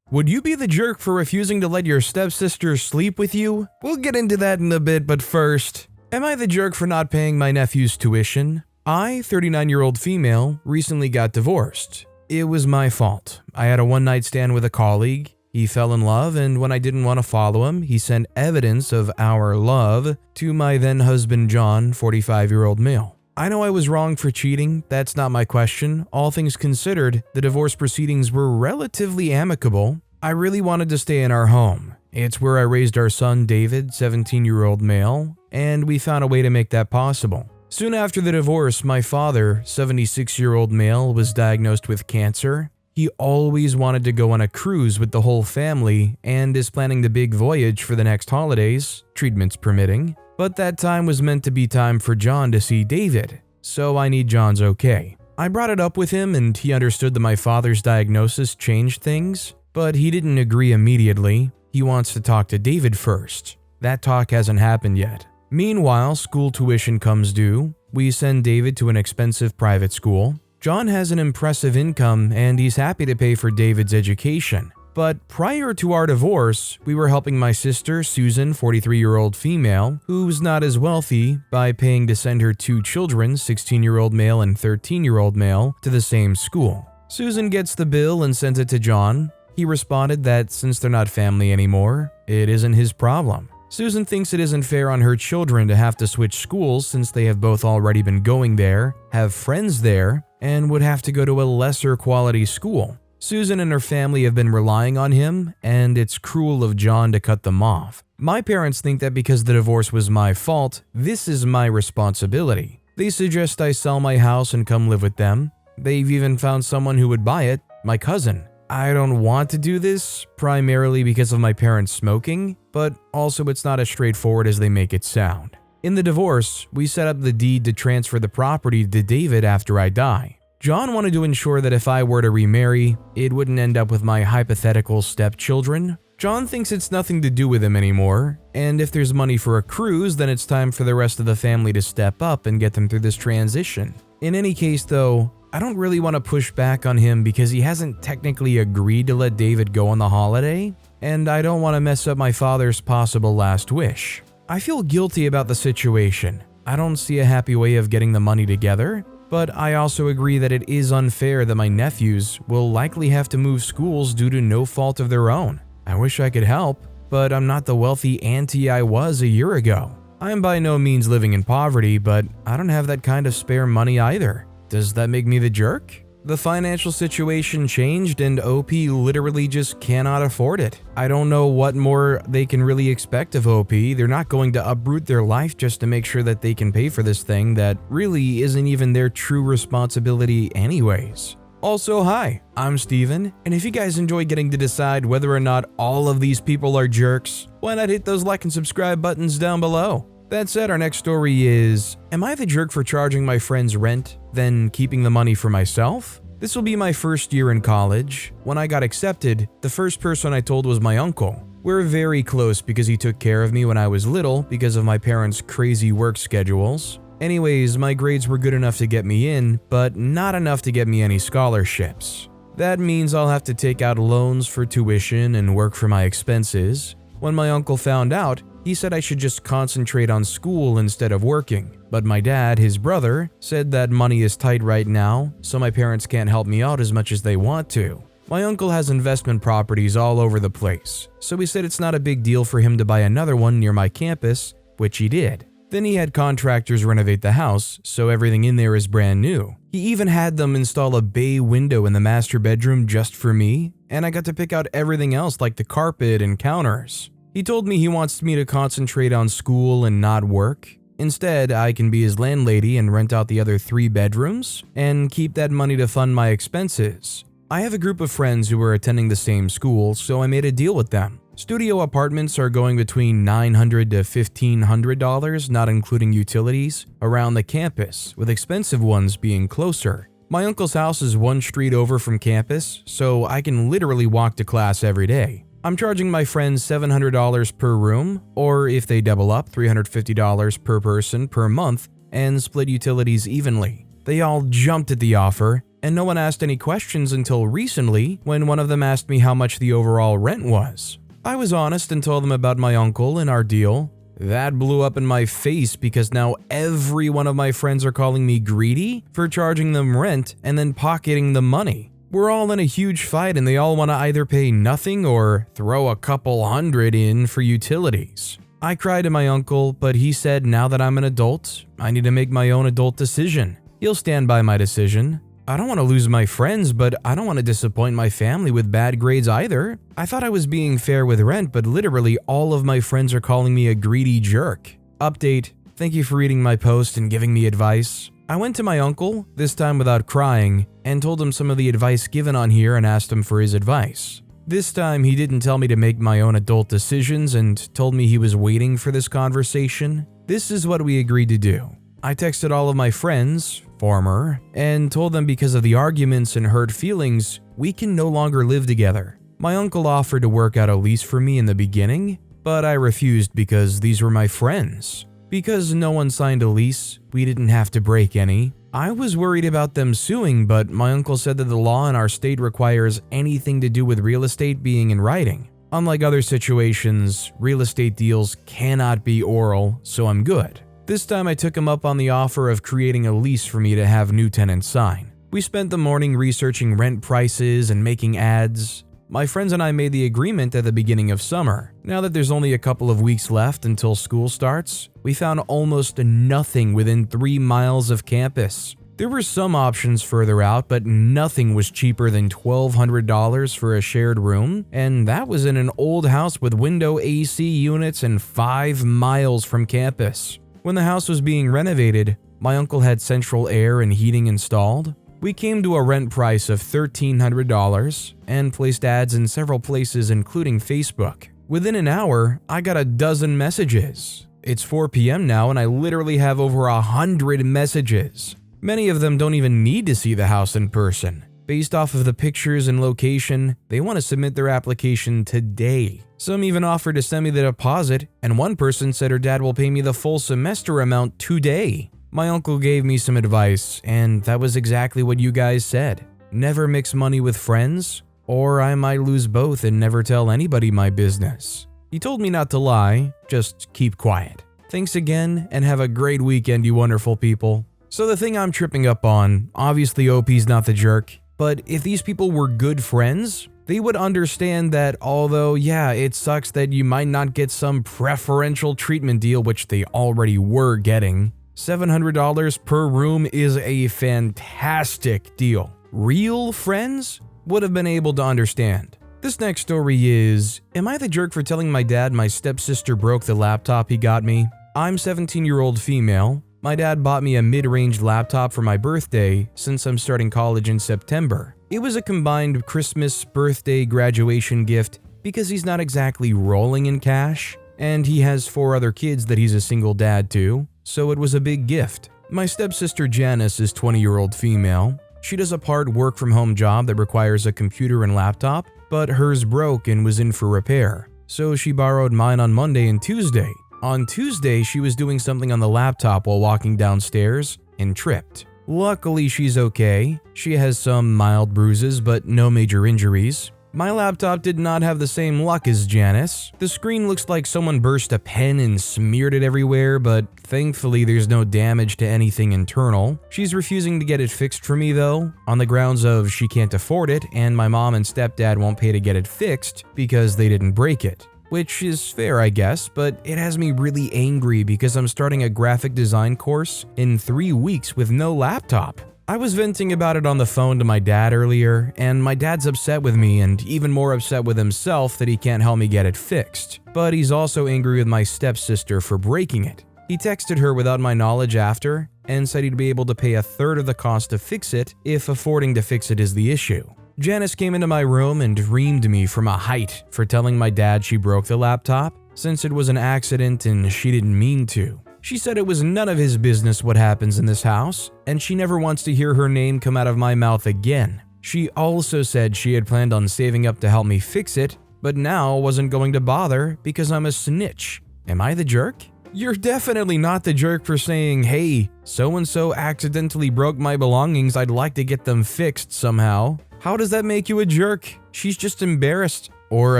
Would you be the jerk for refusing to let your stepsister sleep with you? We'll get into that in a bit, but first, am I the jerk for not paying my nephew's tuition? I, 39-year-old female, recently got divorced. It was my fault. I had a one-night stand with a colleague. He fell in love, and when I didn't want to follow him, he sent evidence of our love to my then-husband John, 45-year-old male. I know I was wrong for cheating, that's not my question. All things considered, the divorce proceedings were relatively amicable. I really wanted to stay in our home. It's where I raised our son David, 17-year-old male, and we found a way to make that possible. Soon after the divorce, my father, 76-year-old male, was diagnosed with cancer. He always wanted to go on a cruise with the whole family and is planning the big voyage for the next holidays, treatments permitting. But that time was meant to be time for John to see David, so I need John's okay. I brought it up with him and he understood that my father's diagnosis changed things, but he didn't agree immediately. He wants to talk to David first. That talk hasn't happened yet. Meanwhile, school tuition comes due. We send David to an expensive private school. John has an impressive income and he's happy to pay for David's education. But prior to our divorce, we were helping my sister, Susan, 43-year-old female, who's not as wealthy, by paying to send her two children, 16-year-old male and 13-year-old male, to the same school. Susan gets the bill and sends it to John. He responded that since they're not family anymore, it isn't his problem. Susan thinks it isn't fair on her children to have to switch schools since they have both already been going there, have friends there, and would have to go to a lesser quality school. Susan and her family have been relying on him, and it's cruel of John to cut them off. My parents think that because the divorce was my fault, this is my responsibility. They suggest I sell my house and come live with them. They've even found someone who would buy it, my cousin. I don't want to do this, primarily because of my parents smoking, but also it's not as straightforward as they make it sound. In the divorce, we set up the deed to transfer the property to David after I die. John wanted to ensure that if I were to remarry, it wouldn't end up with my hypothetical stepchildren. John thinks it's nothing to do with him anymore, and if there's money for a cruise, then it's time for the rest of the family to step up and get them through this transition. In any case though, I don't really want to push back on him because he hasn't technically agreed to let David go on the holiday, and I don't want to mess up my father's possible last wish. I feel guilty about the situation. I don't see a happy way of getting the money together. But I also agree that it is unfair that my nephews will likely have to move schools due to no fault of their own. I wish I could help, but I'm not the wealthy auntie I was a year ago. I am by no means living in poverty, but I don't have that kind of spare money either. Does that make me the jerk? The financial situation changed and OP literally just cannot afford it. I don't know what more they can really expect of OP. They're not going to uproot their life just to make sure that they can pay for this thing that really isn't even their true responsibility anyways. Also, hi, I'm Steven, and if you guys enjoy getting to decide whether or not all of these people are jerks, why not hit those like and subscribe buttons down below? That said, our next story is, am I the jerk for charging my friends rent, then keeping the money for myself? This will be my first year in college. When I got accepted, the first person I told was my uncle. We're very close because he took care of me when I was little because of my parents' crazy work schedules. Anyways, my grades were good enough to get me in, but not enough to get me any scholarships. That means I'll have to take out loans for tuition and work for my expenses. When my uncle found out, he said I should just concentrate on school instead of working. But my dad, his brother, said that money is tight right now, so my parents can't help me out as much as they want to. My uncle has investment properties all over the place, so he said it's not a big deal for him to buy another one near my campus, which he did. Then he had contractors renovate the house, so everything in there is brand new. He even had them install a bay window in the master bedroom just for me, and I got to pick out everything else like the carpet and counters. He told me he wants me to concentrate on school and not work. Instead, I can be his landlady and rent out the other 3 bedrooms and keep that money to fund my expenses. I have a group of friends who are attending the same school, so I made a deal with them. Studio apartments are going between $900 to $1,500, not including utilities, around the campus, with expensive ones being closer. My uncle's house is 1 street over from campus, so I can literally walk to class every day. I'm charging my friends $700 per room, or if they double up, $350 per person per month, and split utilities evenly. They all jumped at the offer, and no one asked any questions until recently when one of them asked me how much the overall rent was. I was honest and told them about my uncle and our deal. That blew up in my face because now every one of my friends are calling me greedy for charging them rent and then pocketing the money. We're all in a huge fight and they all want to either pay nothing or throw a couple hundred in for utilities. I cried to my uncle, but he said now that I'm an adult, I need to make my own adult decision. He'll stand by my decision. I don't want to lose my friends, but I don't want to disappoint my family with bad grades either. I thought I was being fair with rent, but literally all of my friends are calling me a greedy jerk. Update: thank you for reading my post and giving me advice. I went to my uncle, this time without crying, and told him some of the advice given on here and asked him for his advice. This time he didn't tell me to make my own adult decisions and told me he was waiting for this conversation. This is what we agreed to do. I texted all of my friends, former, and told them because of the arguments and hurt feelings, we can no longer live together. My uncle offered to work out a lease for me in the beginning, but I refused because these were my friends. Because no one signed a lease, we didn't have to break any. I was worried about them suing, but my uncle said that the law in our state requires anything to do with real estate being in writing. Unlike other situations, real estate deals cannot be oral, so I'm good. This time I took him up on the offer of creating a lease for me to have new tenants sign. We spent the morning researching rent prices and making ads. My friends and I made the agreement at the beginning of summer. Now that there's only a couple of weeks left until school starts, we found almost nothing within 3 miles of campus. There were some options further out, but nothing was cheaper than $1,200 for a shared room, and that was in an old house with window AC units and 5 miles from campus. When the house was being renovated, my uncle had central air and heating installed. We came to a rent price of $1,300 and placed ads in several places including Facebook. Within an hour, I got a dozen messages. It's 4 p.m. now and I literally have over 100 messages. Many of them don't even need to see the house in person. Based off of the pictures and location, they want to submit their application today. Some even offered to send me the deposit, and one person said her dad will pay me the full semester amount today. My uncle gave me some advice, and that was exactly what you guys said. Never mix money with friends, or I might lose both and never tell anybody my business. He told me not to lie, just keep quiet. Thanks again, and have a great weekend, you wonderful people. So the thing I'm tripping up on, obviously OP's not the jerk, but if these people were good friends, they would understand that although, yeah, it sucks that you might not get some preferential treatment deal, which they already were getting, $700 per room is a fantastic deal. Real friends would have been able to understand. This next story is, am I the jerk for telling my dad my stepsister broke the laptop he got me? I'm 17-year-old female. My dad bought me a mid-range laptop for my birthday since I'm starting college in September. It was a combined Christmas, birthday, graduation gift because he's not exactly rolling in cash, and he has 4 other kids that he's a single dad to, so it was a big gift. My stepsister Janice is 20-year-old female. She does a part work-from-home job that requires a computer and laptop, but hers broke and was in for repair, so she borrowed mine on Monday and Tuesday. On Tuesday, she was doing something on the laptop while walking downstairs and tripped. Luckily, she's okay. She has some mild bruises, but no major injuries. My laptop did not have the same luck as Janice. The screen looks like someone burst a pen and smeared it everywhere, but thankfully there's no damage to anything internal. She's refusing to get it fixed for me though, on the grounds of she can't afford it and my mom and stepdad won't pay to get it fixed because they didn't break it. Which is fair, I guess, but it has me really angry because I'm starting a graphic design course in 3 weeks with no laptop. I was venting about it on the phone to my dad earlier, and my dad's upset with me and even more upset with himself that he can't help me get it fixed. But he's also angry with my stepsister for breaking it. He texted her without my knowledge after and said he'd be able to pay 1/3 of the cost to fix it if affording to fix it is the issue. Janice came into my room and reamed me from a height for telling my dad she broke the laptop, since it was an accident and she didn't mean to. She said it was none of his business what happens in this house, and she never wants to hear her name come out of my mouth again. She also said she had planned on saving up to help me fix it, but now wasn't going to bother because I'm a snitch. Am I the jerk? You're definitely not the jerk for saying, hey, so-and-so accidentally broke my belongings, I'd like to get them fixed somehow. How does that make you a jerk? She's just embarrassed or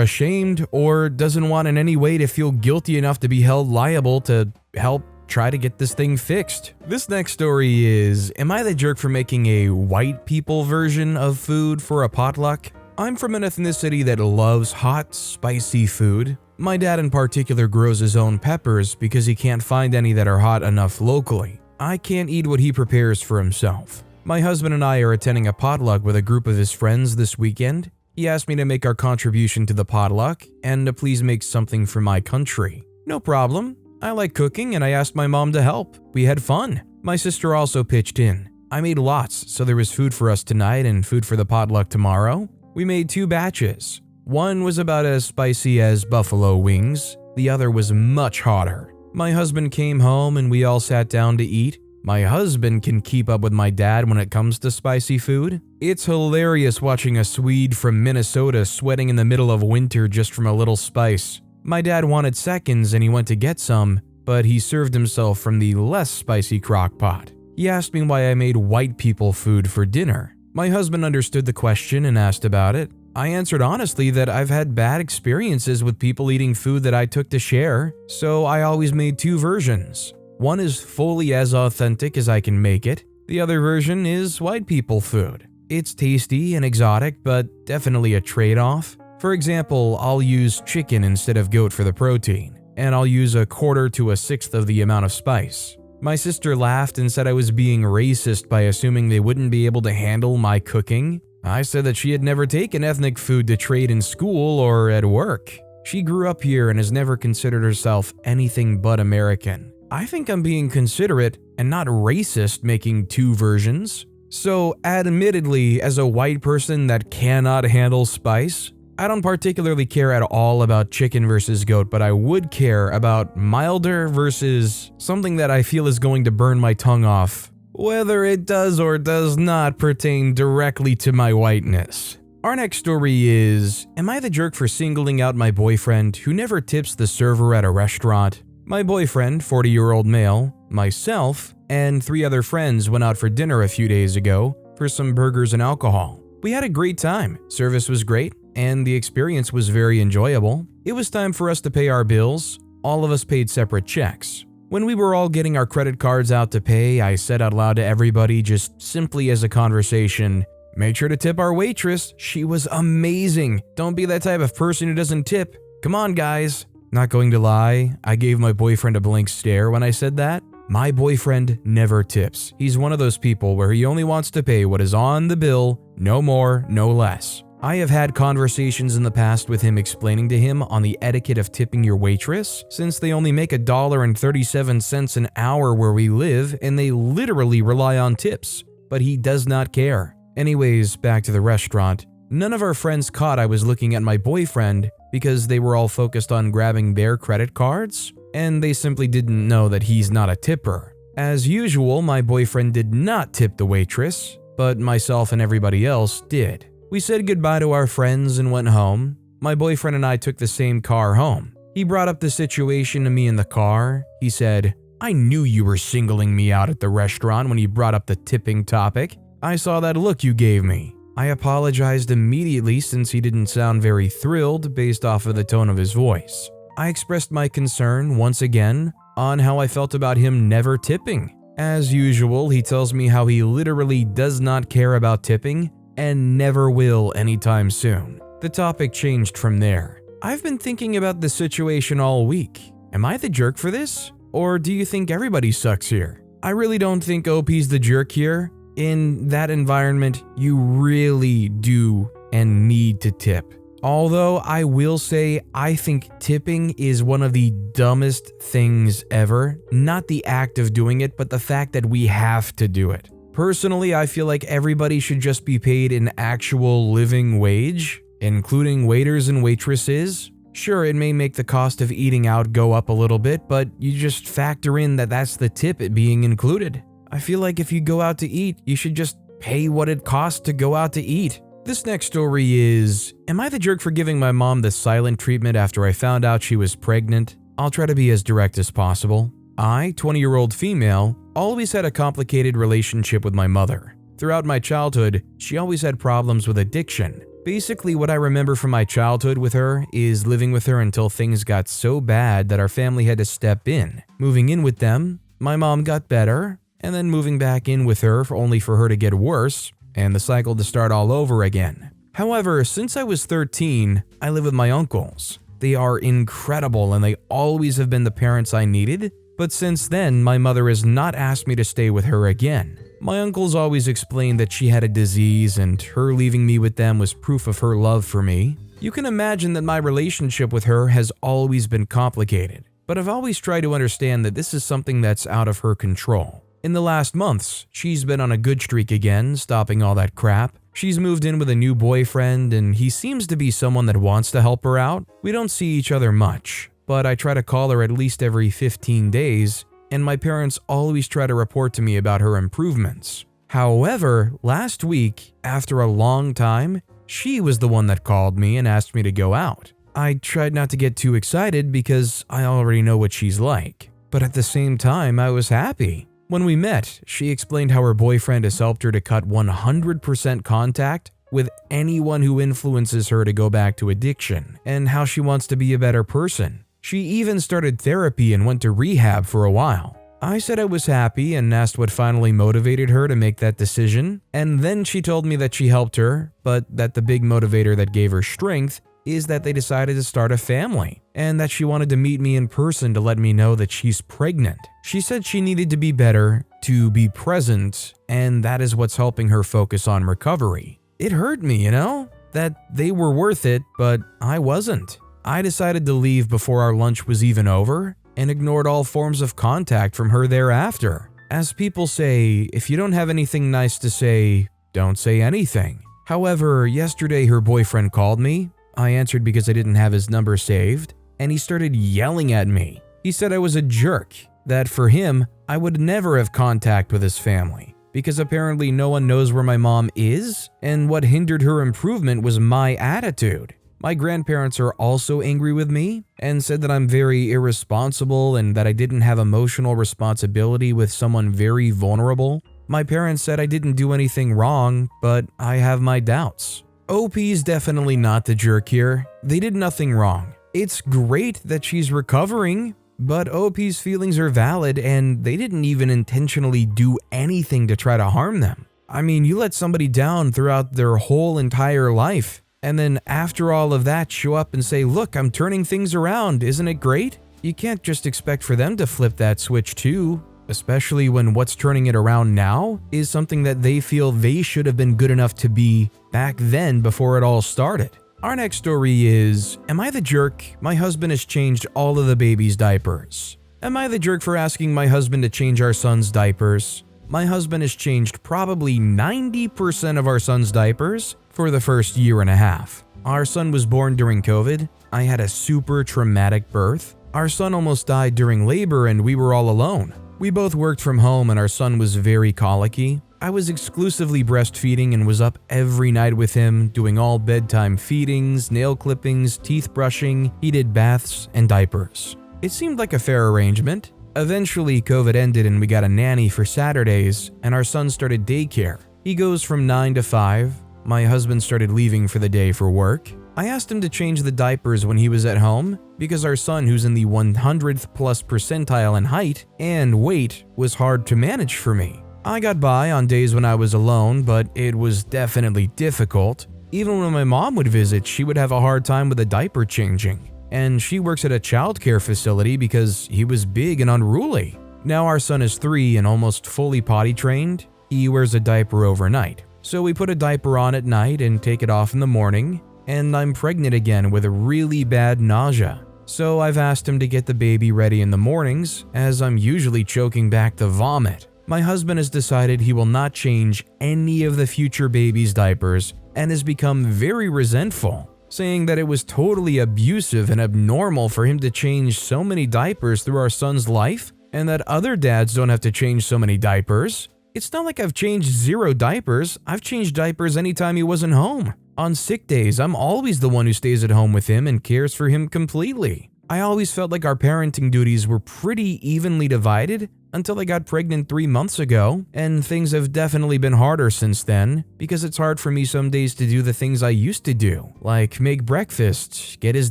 ashamed or doesn't want in any way to feel guilty enough to be held liable to help try to get this thing fixed. This next story is, am I the jerk for making a white people version of food for a potluck? I'm from an ethnicity that loves hot, spicy food. My dad in particular grows his own peppers because he can't find any that are hot enough locally. I can't eat what he prepares for himself. My husband and I are attending a potluck with a group of his friends this weekend. He asked me to make our contribution to the potluck and to please make something for my country. No problem. I like cooking and I asked my mom to help. We had fun. My sister also pitched in. I made lots, so there was food for us tonight and food for the potluck tomorrow. We made 2 batches. One was about as spicy as buffalo wings. The other was much hotter. My husband came home and we all sat down to eat. My husband can keep up with my dad when it comes to spicy food. It's hilarious watching a Swede from Minnesota sweating in the middle of winter just from a little spice. My dad wanted seconds and he went to get some, but he served himself from the less spicy crock pot. He asked me why I made white people food for dinner. My husband understood the question and asked about it. I answered honestly that I've had bad experiences with people eating food that I took to share, so I always made 2 versions. One is fully as authentic as I can make it. The other version is white people food. It's tasty and exotic, but definitely a trade-off. For example, I'll use chicken instead of goat for the protein, and I'll use 1/4 to 1/6 of the amount of spice. My sister laughed and said I was being racist by assuming they wouldn't be able to handle my cooking. I said that she had never taken ethnic food to trade in school or at work. She grew up here and has never considered herself anything but American. I think I'm being considerate and not racist making 2 versions. So, admittedly, as a white person that cannot handle spice, I don't particularly care at all about chicken versus goat, but I would care about milder versus something that I feel is going to burn my tongue off, whether it does or does not pertain directly to my whiteness. Our next story is, am I the jerk for singling out my boyfriend who never tips the server at a restaurant? My boyfriend, 40-year-old male, myself, and 3 other friends went out for dinner a few days ago for some burgers and alcohol. We had a great time, service was great, and the experience was very enjoyable. It was time for us to pay our bills. All of us paid separate checks. When we were all getting our credit cards out to pay, I said out loud to everybody, just simply as a conversation, "Make sure to tip our waitress. She was amazing. Don't be that type of person who doesn't tip. Come on, guys." Not going to lie, I gave my boyfriend a blank stare when I said that. My boyfriend never tips. He's one of those people where he only wants to pay what is on the bill, no more, no less. I have had conversations in the past with him explaining to him on the etiquette of tipping your waitress, since they only make $1.37 an hour where we live and they literally rely on tips, but he does not care. Anyways, back to the restaurant. None of our friends caught I was looking at my boyfriend because they were all focused on grabbing their credit cards, and they simply didn't know that he's not a tipper. As usual, my boyfriend did not tip the waitress, but myself and everybody else did. We said goodbye to our friends and went home. My boyfriend and I took the same car home. He brought up the situation to me in the car. He said, "I knew you were singling me out at the restaurant when you brought up the tipping topic. I saw that look you gave me." I apologized immediately since he didn't sound very thrilled based off of the tone of his voice. I expressed my concern once again on how I felt about him never tipping. As usual, he tells me how he literally does not care about tipping and never will anytime soon. The topic changed from there. I've been thinking about this situation all week. Am I the jerk for this? Or do you think everybody sucks here? I really don't think OP's the jerk here. In that environment, you really do and need to tip. Although I will say I think tipping is one of the dumbest things ever. Not the act of doing it, but the fact that we have to do it. Personally, I feel like everybody should just be paid an actual living wage, including waiters and waitresses. Sure, it may make the cost of eating out go up a little bit, but you just factor in that that's the tip it being included. I feel like if you go out to eat, you should just pay what it costs to go out to eat. This next story is, am I the jerk for giving my mom the silent treatment after I found out she was pregnant? I'll try to be as direct as possible. I, 20-year-old female, always had a complicated relationship with my mother. Throughout my childhood, she always had problems with addiction. Basically, what I remember from my childhood with her is living with her until things got so bad that our family had to step in. Moving in with them, my mom got better, and then moving back in with her only for her to get worse, and the cycle to start all over again. However, since I was 13, I live with my uncles. They are incredible and they always have been the parents I needed, but since then, my mother has not asked me to stay with her again. My uncles always explained that she had a disease and her leaving me with them was proof of her love for me. You can imagine that my relationship with her has always been complicated, but I've always tried to understand that this is something that's out of her control. In the last months, she's been on a good streak again, stopping all that crap. She's moved in with a new boyfriend and he seems to be someone that wants to help her out. We don't see each other much, but I try to call her at least every 15 days, and my parents always try to report to me about her improvements. However, last week, after a long time, she was the one that called me and asked me to go out. I tried not to get too excited because I already know what she's like, but at the same time, I was happy. When we met, she explained how her boyfriend has helped her to cut 100% contact with anyone who influences her to go back to addiction, and how she wants to be a better person. She even started therapy and went to rehab for a while. I said I was happy and asked what finally motivated her to make that decision, and then she told me that she helped her, but that the big motivator that gave her strength is that they decided to start a family, and that she wanted to meet me in person to let me know that she's pregnant. She said she needed to be better, to be present, and that is what's helping her focus on recovery. It hurt me, that they were worth it, but I wasn't. I decided to leave before our lunch was even over, and ignored all forms of contact from her thereafter. As people say, if you don't have anything nice to say, don't say anything. However, yesterday her boyfriend called me. I answered because I didn't have his number saved, and he started yelling at me. He said I was a jerk, that for him, I would never have contact with his family, because apparently no one knows where my mom is, and what hindered her improvement was my attitude. My grandparents are also angry with me and said that I'm very irresponsible and that I didn't have emotional responsibility with someone very vulnerable. My parents said I didn't do anything wrong, but I have my doubts. OP's definitely not the jerk here. They did nothing wrong. It's great that she's recovering, but OP's feelings are valid and they didn't even intentionally do anything to try to harm them. I mean, you let somebody down throughout their whole entire life, and then after all of that show up and say, look, I'm turning things around, isn't it great? You can't just expect for them to flip that switch too, especially when what's turning it around now is something that they feel they should have been good enough to be back then before it all started. Our next story is, am I the jerk? My husband has changed all of the baby's diapers. Am I the jerk for asking my husband to change our son's diapers? My husband has changed probably 90% of our son's diapers for the first year and a half. Our son was born during COVID. I had a super traumatic birth. Our son almost died during labor and we were all alone. We both worked from home and our son was very colicky. I was exclusively breastfeeding and was up every night with him, doing all bedtime feedings, nail clippings, teeth brushing, heated baths, and diapers. It seemed like a fair arrangement. Eventually, COVID ended and we got a nanny for Saturdays, and our son started daycare. He goes from 9 to 5. My husband started leaving for the day for work. I asked him to change the diapers when he was at home because our son, who's in the 100th plus percentile in height and weight, was hard to manage for me. I got by on days when I was alone, but it was definitely difficult. Even when my mom would visit, she would have a hard time with the diaper changing. And she works at a childcare facility because he was big and unruly. Now our son is 3 and almost fully potty trained. He wears a diaper overnight. So we put a diaper on at night and take it off in the morning, and I'm pregnant again with a really bad nausea. So I've asked him to get the baby ready in the mornings, as I'm usually choking back the vomit. My husband has decided he will not change any of the future baby's diapers and has become very resentful, saying that it was totally abusive and abnormal for him to change so many diapers through our son's life, and that other dads don't have to change so many diapers. It's not like I've changed 0 diapers. I've changed diapers anytime he wasn't home. On sick days, I'm always the one who stays at home with him and cares for him completely. I always felt like our parenting duties were pretty evenly divided until I got pregnant 3 months ago, and things have definitely been harder since then because it's hard for me some days to do the things I used to do, like make breakfast, get his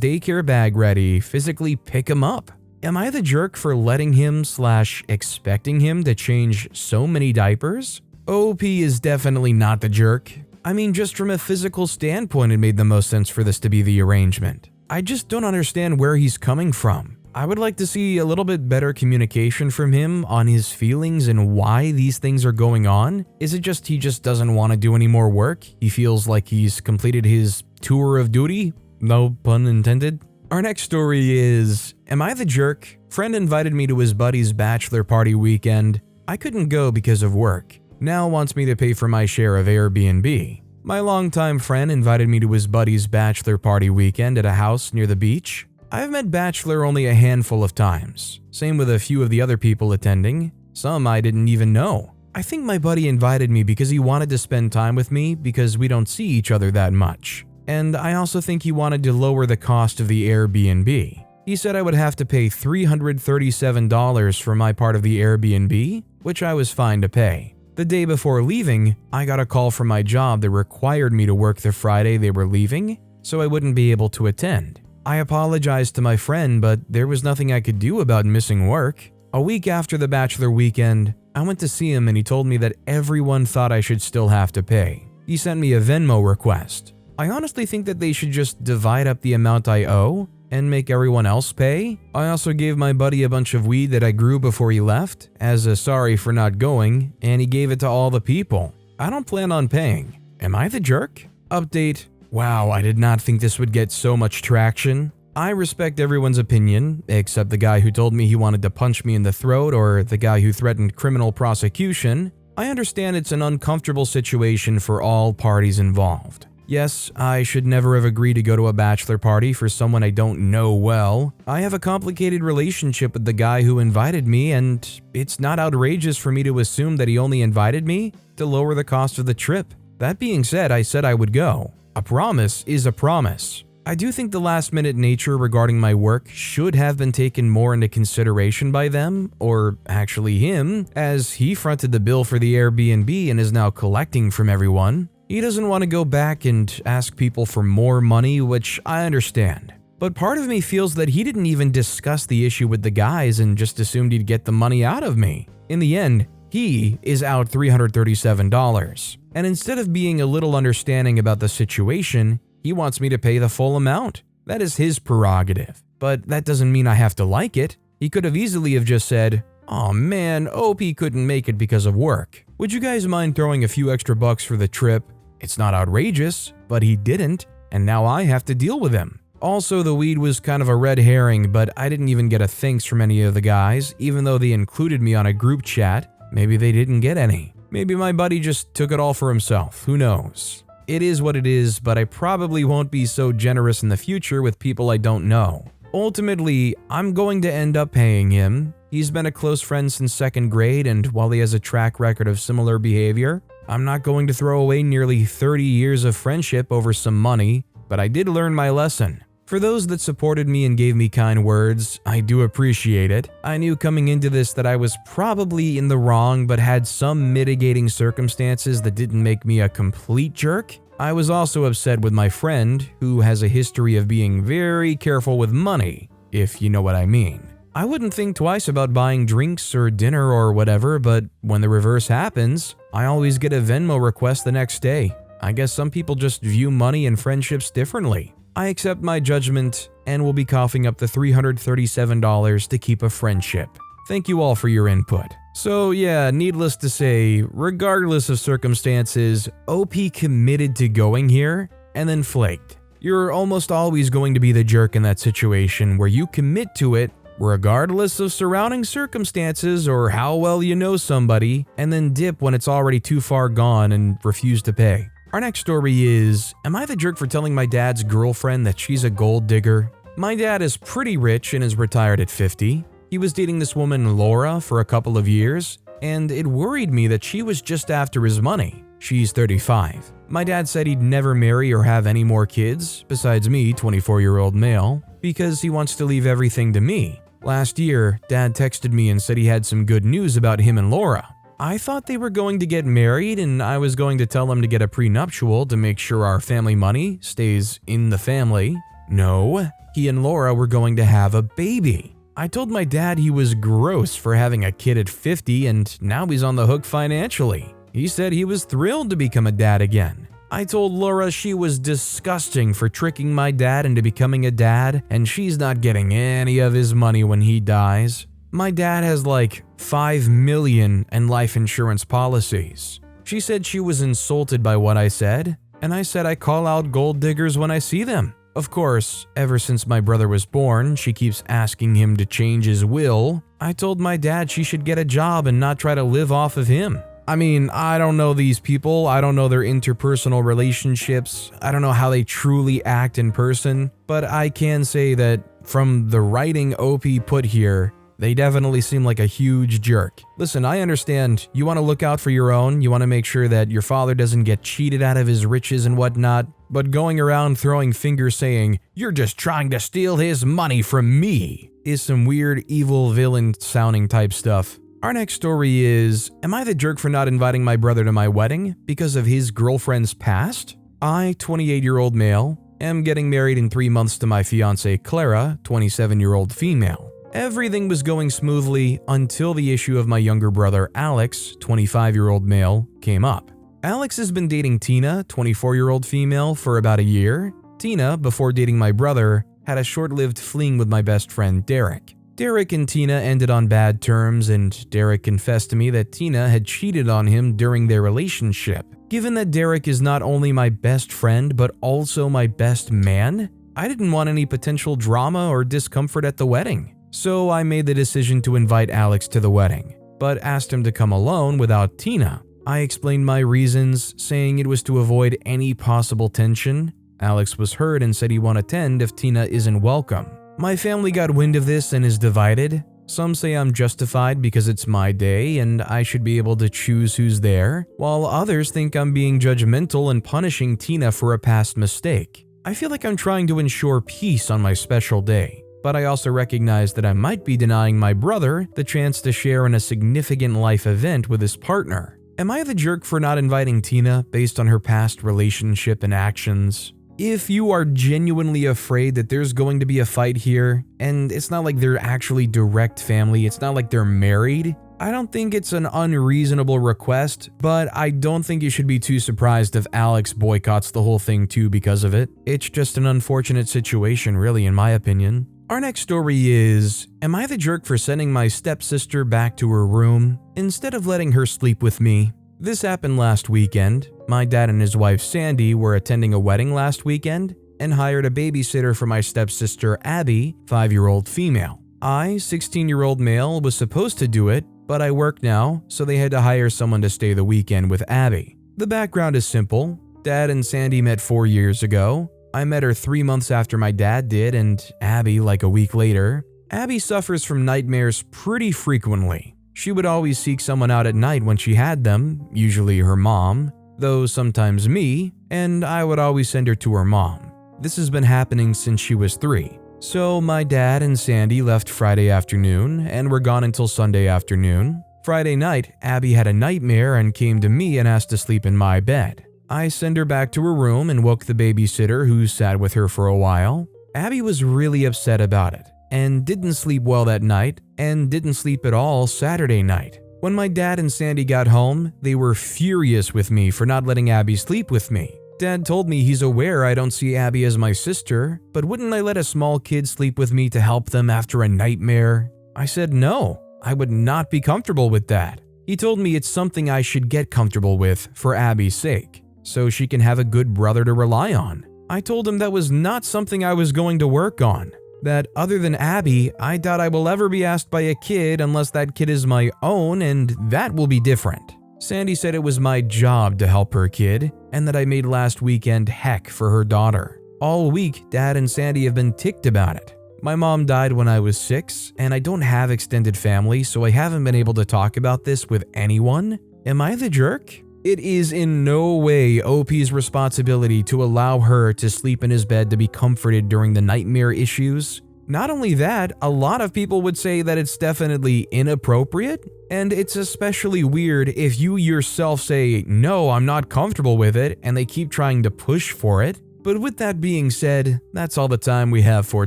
daycare bag ready, physically pick him up. Am I the jerk for letting him/expecting him to change so many diapers? OP is definitely not the jerk. I mean, just from a physical standpoint, it made the most sense for this to be the arrangement. I just don't understand where he's coming from. I would like to see a little bit better communication from him on his feelings and why these things are going on. Is it just he just doesn't want to do any more work? He feels like he's completed his tour of duty? No pun intended. Our next story is, am I the jerk? Friend invited me to his buddy's bachelor party weekend. I couldn't go because of work. Now wants me to pay for my share of Airbnb. My longtime friend invited me to his buddy's bachelor party weekend at a house near the beach. I've met Bachelor only a handful of times. Same with a few of the other people attending. Some I didn't even know. I think my buddy invited me because he wanted to spend time with me because we don't see each other that much. And I also think he wanted to lower the cost of the Airbnb. He said I would have to pay $337 for my part of the Airbnb, which I was fine to pay. The day before leaving, I got a call from my job that required me to work the Friday they were leaving, so I wouldn't be able to attend. I apologized to my friend, but there was nothing I could do about missing work. A week after the bachelor weekend, I went to see him and he told me that everyone thought I should still have to pay. He sent me a Venmo request. I honestly think that they should just divide up the amount I owe and make everyone else pay. I also gave my buddy a bunch of weed that I grew before he left as a sorry for not going, and he gave it to all the people. I don't plan on paying. Am I the jerk? Update. Wow, I did not think this would get so much traction. I respect everyone's opinion, except the guy who told me he wanted to punch me in the throat or the guy who threatened criminal prosecution. I understand it's an uncomfortable situation for all parties involved. Yes, I should never have agreed to go to a bachelor party for someone I don't know well. I have a complicated relationship with the guy who invited me, and it's not outrageous for me to assume that he only invited me to lower the cost of the trip. That being said, I said I would go. A promise is a promise. I do think the last-minute nature regarding my work should have been taken more into consideration by them, or actually him, as he fronted the bill for the Airbnb and is now collecting from everyone. He doesn't want to go back and ask people for more money, which I understand. But part of me feels that he didn't even discuss the issue with the guys and just assumed he'd get the money out of me. In the end, he is out $337. And instead of being a little understanding about the situation, he wants me to pay the full amount. That is his prerogative. But that doesn't mean I have to like it. He could have easily have just said, "Aw man, OP couldn't make it because of work. Would you guys mind throwing a few extra bucks for the trip?" It's not outrageous, but he didn't, and now I have to deal with him. Also, the weed was kind of a red herring, but I didn't even get a thanks from any of the guys, even though they included me on a group chat. Maybe they didn't get any. Maybe my buddy just took it all for himself, who knows? It is what it is, but I probably won't be so generous in the future with people I don't know. Ultimately, I'm going to end up paying him. He's been a close friend since 2nd grade, and while he has a track record of similar behavior, I'm not going to throw away nearly 30 years of friendship over some money, but I did learn my lesson. For those that supported me and gave me kind words, I do appreciate it. I knew coming into this that I was probably in the wrong, but had some mitigating circumstances that didn't make me a complete jerk. I was also upset with my friend, who has a history of being very careful with money, if you know what I mean. I wouldn't think twice about buying drinks or dinner or whatever, but when the reverse happens, I always get a Venmo request the next day. I guess some people just view money and friendships differently. I accept my judgment and will be coughing up the $337 to keep a friendship. Thank you all for your input. So yeah, needless to say, regardless of circumstances, OP committed to going here and then flaked. You're almost always going to be the jerk in that situation where you commit to it regardless of surrounding circumstances or how well you know somebody, and then dip when it's already too far gone and refuse to pay. Our next story is, am I the jerk for telling my dad's girlfriend that she's a gold digger? My dad is pretty rich and is retired at 50. He was dating this woman, Laura, for a couple of years, and it worried me that she was just after his money. She's 35. My dad said he'd never marry or have any more kids, besides me, 24-year-old male. because he wants to leave everything to me. Last year, Dad texted me and said he had some good news about him and Laura. I thought they were going to get married and I was going to tell them to get a prenuptial to make sure our family money stays in the family. No, he and Laura were going to have a baby. I told my dad he was gross for having a kid at 50 and now he's on the hook financially. He said he was thrilled to become a dad again. I told Laura she was disgusting for tricking my dad into becoming a dad and she's not getting any of his money when he dies. My dad has like 5 million in life insurance policies. She said she was insulted by what I said, and I said I call out gold diggers when I see them. Of course, ever since my brother was born, she keeps asking him to change his will. I told my dad she should get a job and not try to live off of him. I mean, I don't know these people, I don't know their interpersonal relationships, I don't know how they truly act in person, but I can say that from the writing OP put here, they definitely seem like a huge jerk. Listen, I understand you want to look out for your own, you want to make sure that your father doesn't get cheated out of his riches and whatnot, but going around throwing fingers saying, "You're just trying to steal his money from me," is some weird evil villain sounding type stuff. Our next story is, am I the jerk for not inviting my brother to my wedding because of his girlfriend's past? I, 28-year-old male, am getting married in 3 months to my fiancée Clara, 27-year-old female. Everything was going smoothly until the issue of my younger brother Alex, 25-year-old male, came up. Alex has been dating Tina, 24-year-old female, for about a year. Tina, before dating my brother, had a short-lived fling with my best friend Derek. Derek and Tina ended on bad terms, and Derek confessed to me that Tina had cheated on him during their relationship. Given that Derek is not only my best friend but also my best man, I didn't want any potential drama or discomfort at the wedding. So I made the decision to invite Alex to the wedding, but asked him to come alone without Tina. I explained my reasons, saying it was to avoid any possible tension. Alex was hurt and said he won't attend if Tina isn't welcome. My family got wind of this and is divided. Some say I'm justified because it's my day and I should be able to choose who's there, while others think I'm being judgmental and punishing Tina for a past mistake. I feel like I'm trying to ensure peace on my special day, but I also recognize that I might be denying my brother the chance to share in a significant life event with his partner. Am I the jerk for not inviting Tina based on her past relationship and actions? If you are genuinely afraid that there's going to be a fight here, and it's not like they're actually direct family, it's not like they're married, I don't think it's an unreasonable request, but I don't think you should be too surprised if Alex boycotts the whole thing too because of it. It's just an unfortunate situation, really, in my opinion. Our next story is, am I the jerk for sending my stepsister back to her room instead of letting her sleep with me? This happened last weekend. My dad and his wife Sandy were attending a wedding last weekend and hired a babysitter for my stepsister Abby, 5-year-old female. I, 16-year-old male, was supposed to do it, but I work now, so they had to hire someone to stay the weekend with Abby. The background is simple. Dad and Sandy met 4 years ago. I met her 3 months after my dad did, and Abby like a week later. Abby suffers from nightmares pretty frequently. She would always seek someone out at night when she had them, usually her mom, though sometimes me, and I would always send her to her mom. This has been happening since she was 3. So my dad and Sandy left Friday afternoon and were gone until Sunday afternoon. Friday night, Abby had a nightmare and came to me and asked to sleep in my bed. I sent her back to her room and woke the babysitter who sat with her for a while. Abby was really upset about it and didn't sleep well that night and didn't sleep at all Saturday night. When my dad and Sandy got home, they were furious with me for not letting Abby sleep with me. Dad told me he's aware I don't see Abby as my sister, but wouldn't I let a small kid sleep with me to help them after a nightmare? I said no, I would not be comfortable with that. He told me it's something I should get comfortable with for Abby's sake, so she can have a good brother to rely on. I told him that was not something I was going to work on. That other than Abby, I doubt I will ever be asked by a kid unless that kid is my own, and that will be different. Sandy said it was my job to help her kid, and that I made last weekend heck for her daughter. All week, Dad and Sandy have been ticked about it. My mom died when I was 6, and I don't have extended family, so I haven't been able to talk about this with anyone. Am I the jerk? It is in no way OP's responsibility to allow her to sleep in his bed to be comforted during the nightmare issues. Not only that, a lot of people would say that it's definitely inappropriate, and it's especially weird if you yourself say, no, I'm not comfortable with it, and they keep trying to push for it. But with that being said, that's all the time we have for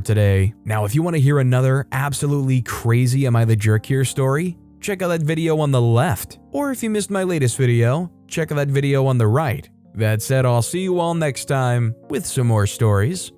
today. Now, if you want to hear another absolutely crazy Am I the Jerk Here story, check out that video on the left. Or if you missed my latest video, check out that video on the right. That said, I'll see you all next time with some more stories.